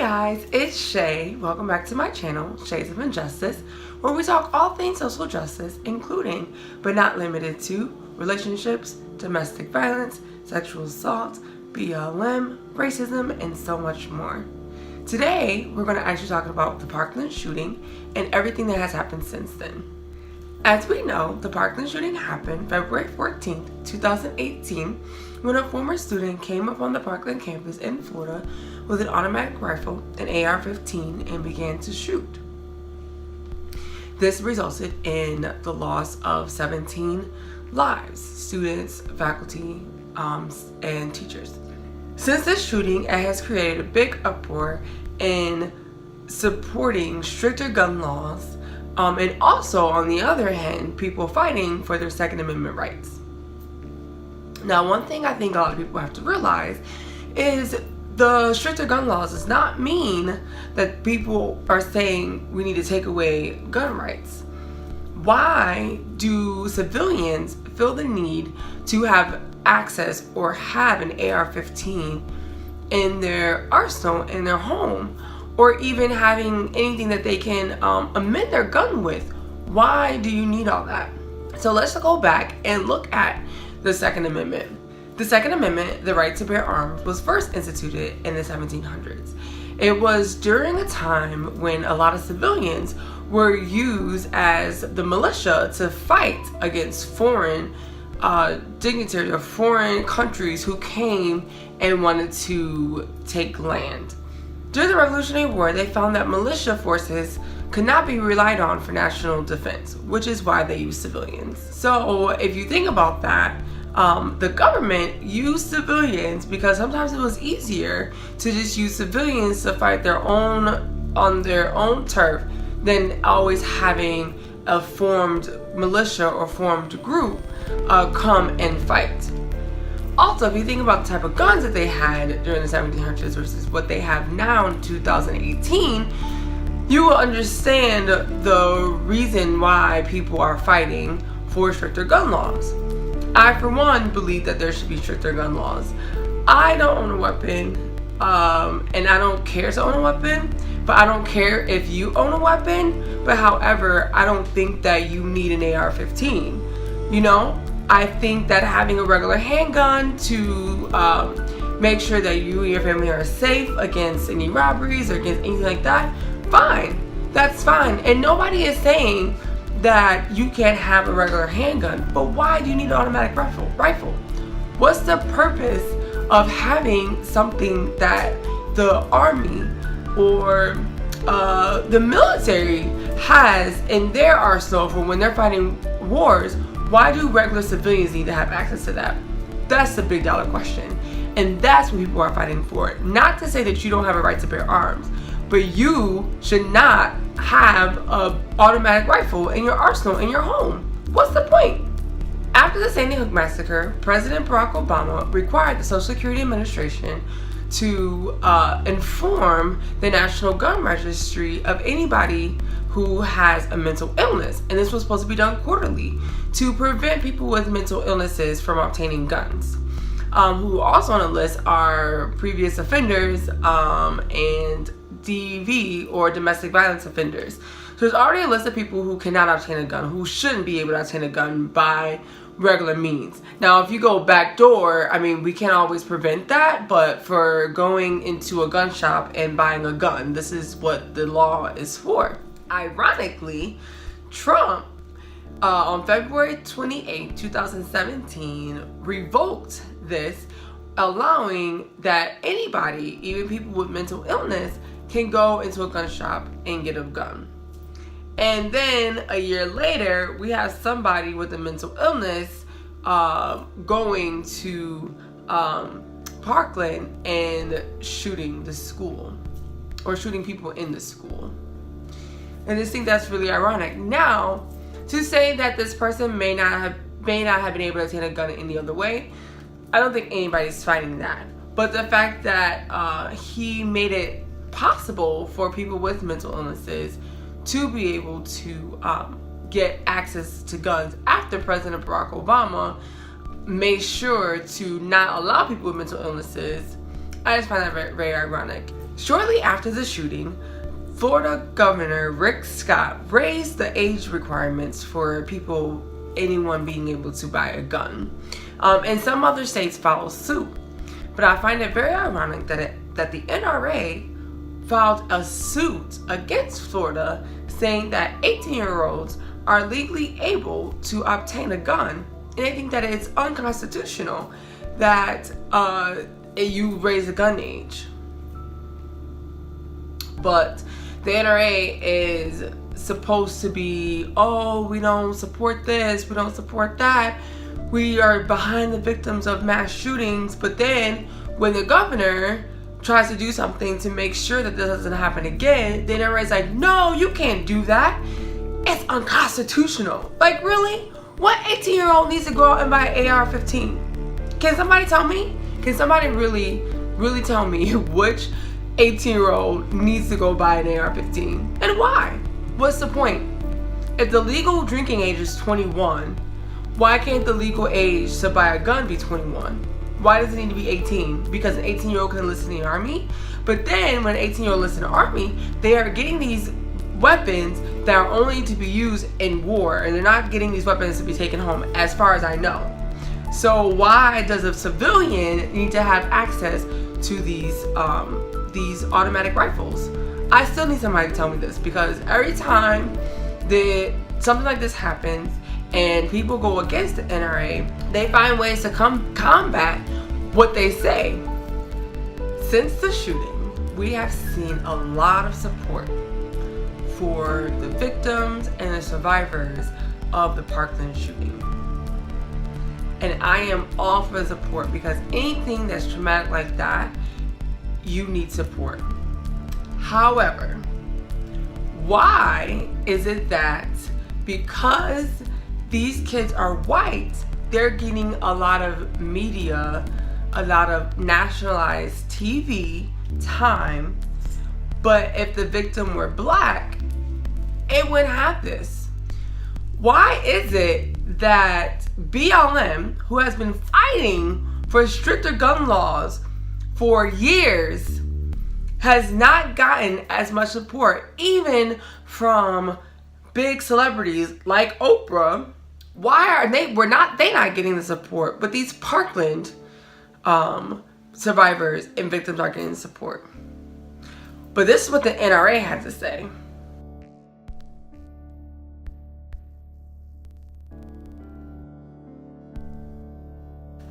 guys, it's Shay. Welcome back to my channel, Shades of Injustice, where we talk all things social justice, including, but not limited to, relationships, domestic violence, sexual assault, BLM, racism, and so much more. Today, we're going to actually talk about the Parkland shooting and everything that has happened since then. As we know, the Parkland shooting happened February 14th, 2018, when a former student came up on the Parkland campus in Florida with an automatic rifle, an AR-15, and began to shoot. This resulted in the loss of 17 lives, students, faculty, and teachers. Since this shooting, it has created a big uproar in supporting stricter gun laws, and also, on the other hand, people fighting for their Second Amendment rights. Now, one thing I think a lot of people have to realize is the stricter gun laws does not mean that people are saying we need to take away gun rights. Why do civilians feel the need to have access or have an AR-15 in their arsenal, in their home, or even having anything that they can amend their gun with? Why do you need all that? So let's go back and look at the Second Amendment. The Second Amendment, the right to bear arms, was first instituted in the 1700s. It was during a time when a lot of civilians were used as the militia to fight against foreign dignitaries or foreign countries who came and wanted to take land. During the Revolutionary War, they found that militia forces could not be relied on for national defense, which is why they used civilians. So if you think about that, the government used civilians because sometimes it was easier to just use civilians to fight on their own turf than always having a formed militia or formed group come and fight. Also, if you think about the type of guns that they had during the 1700s versus what they have now in 2018, you will understand the reason why people are fighting for stricter gun laws. I, for one, believe that there should be stricter gun laws. I don't own a weapon, and I don't care to own a weapon, but I don't care if you own a weapon. But however, I don't think that you need an AR-15. You know, I think that having a regular handgun to make sure that you and your family are safe against any robberies or against anything like that, fine. That's fine. And nobody is saying that you can't have a regular handgun, but why do you need an automatic rifle? What's the purpose of having something that the army or the military has in their arsenal for when they're fighting wars? Why do regular civilians need to have access to that? That's the big dollar question, and that's what people are fighting for. Not to say that you don't have a right to bear arms, but you should not have an automatic rifle in your arsenal in your home. What's the point? After the Sandy Hook massacre, President Barack Obama required the Social Security Administration to inform the National Gun Registry of anybody who has a mental illness. And this was supposed to be done quarterly to prevent people with mental illnesses from obtaining guns. Who also on the list are previous offenders and DV or domestic violence offenders. So there's already a list of people who cannot obtain a gun, who shouldn't be able to obtain a gun by regular means. Now, if you go back door, I mean, we can't always prevent that, but for going into a gun shop and buying a gun, this is what the law is for. Ironically, Trump, on February 28, 2017, revoked this, allowing that anybody, even people with mental illness, can go into a gun shop and get a gun. And then a year later, we have somebody with a mental illness going to Parkland and shooting the school, or shooting people in the school. And I just think that's really ironic. Now, to say that this person may not have been able to obtain a gun any other way, I don't think anybody's fighting that. But the fact that he made it possible for people with mental illnesses to be able to get access to guns after President Barack Obama made sure to not allow people with mental illnesses, I just find that very, very ironic. Shortly after the shooting, Florida Governor Rick Scott raised the age requirements for anyone being able to buy a gun. And some other states follow suit. But I find it very ironic that the NRA filed a suit against Florida saying that 18-year-olds are legally able to obtain a gun. And I think that it's unconstitutional that you raise the gun age. But the NRA is supposed to be, oh, we don't support this, we don't support that, we are behind the victims of mass shootings. But then when the governor tries to do something to make sure that this doesn't happen again, the NRA is like, no, you can't do that. It's unconstitutional. Like, really? What 18-year-old needs to go out and buy an AR-15? Can somebody tell me? Can somebody really tell me which 18-year-old needs to go buy an AR-15? And why? What's the point? If the legal drinking age is 21, why can't the legal age to buy a gun be 21? Why does it need to be 18? Because an 18-year-old can enlist in the army? But then when an 18-year-old enlists in the army, they are getting these weapons that are only to be used in war, and they're not getting these weapons to be taken home, as far as I know. So why does a civilian need to have access to these automatic rifles? I still need somebody to tell me this, because every time that something like this happens and people go against the NRA, they find ways to combat what they say. Since the shooting, we have seen a lot of support for the victims and the survivors of the Parkland shooting. And I am all for the support, because anything that's traumatic like that, you need support. However, why is it that because these kids are white, they're getting a lot of media, a lot of nationalized TV time, but if the victim were black, it wouldn't have this? Why is it that BLM, who has been fighting for stricter gun laws for years, has not gotten as much support, even from big celebrities like Oprah? Why are they not getting the support, but these Parkland survivors and victims are getting support? But this is what the NRA had to say.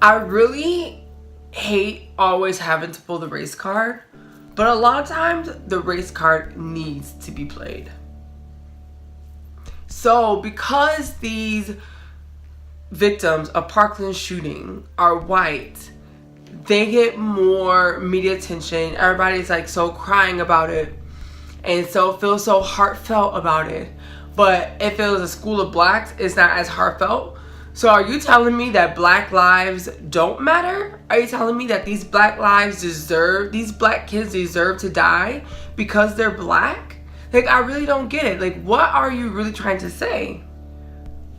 I really hate always having to pull the race card, but a lot of times the race card needs to be played. So because these victims of Parkland shooting are white, they get more media attention. Everybody's like so crying about it and so feels so heartfelt about it. But if it was a school of blacks, it's not as heartfelt. So are you telling me that black lives don't matter? Are you telling me that these black kids deserve to die because they're black? Like, I really don't get it. Like, what are you really trying to say?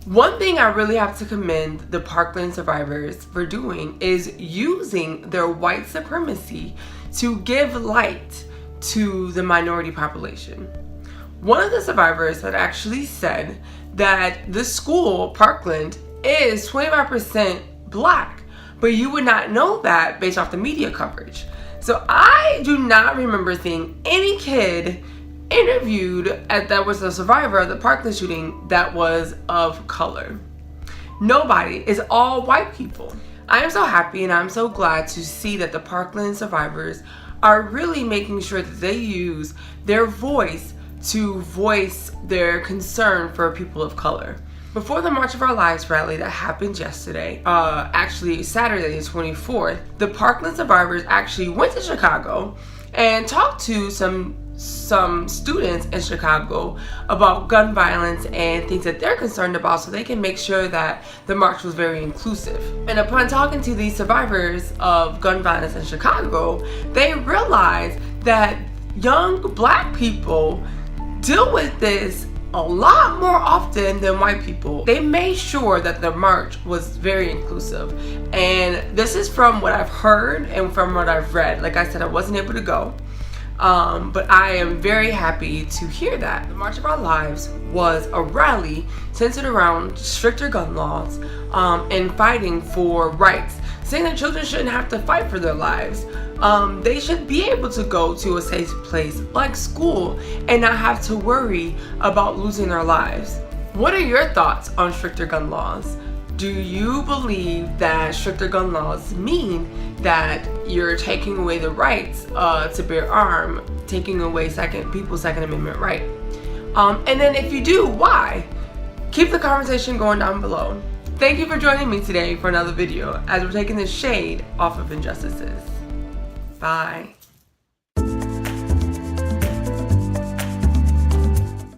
One thing I really have to commend the Parkland survivors for doing is using their white supremacy to give light to the minority population. One of the survivors had actually said that the school, Parkland, is 25% black, but you would not know that based off the media coverage. So I do not remember seeing any kid interviewed that was a survivor of the Parkland shooting that was of color. Nobody. It's all white people. I am so happy and I'm so glad to see that the Parkland survivors are really making sure that they use their voice to voice their concern for people of color. Before the March of Our Lives rally that happened yesterday, actually Saturday the 24th, the Parkland survivors actually went to Chicago and talked to some students in Chicago about gun violence and things that they're concerned about, so they can make sure that the march was very inclusive. And upon talking to these survivors of gun violence in Chicago, they realized that young black people deal with this a lot more often than white people. They made sure that the march was very inclusive. And this is from what I've heard and from what I've read. Like I said, I wasn't able to go. But I am very happy to hear that. The March of Our Lives was a rally centered around stricter gun laws and fighting for rights, saying that children shouldn't have to fight for their lives. They should be able to go to a safe place like school and not have to worry about losing their lives. What are your thoughts on stricter gun laws? Do you believe that stricter gun laws mean that you're taking away the rights to bear arms, taking away people's Second Amendment right? And then if you do, why? Keep the conversation going down below. Thank you for joining me today for another video as we're taking the shade off of injustices. Bye.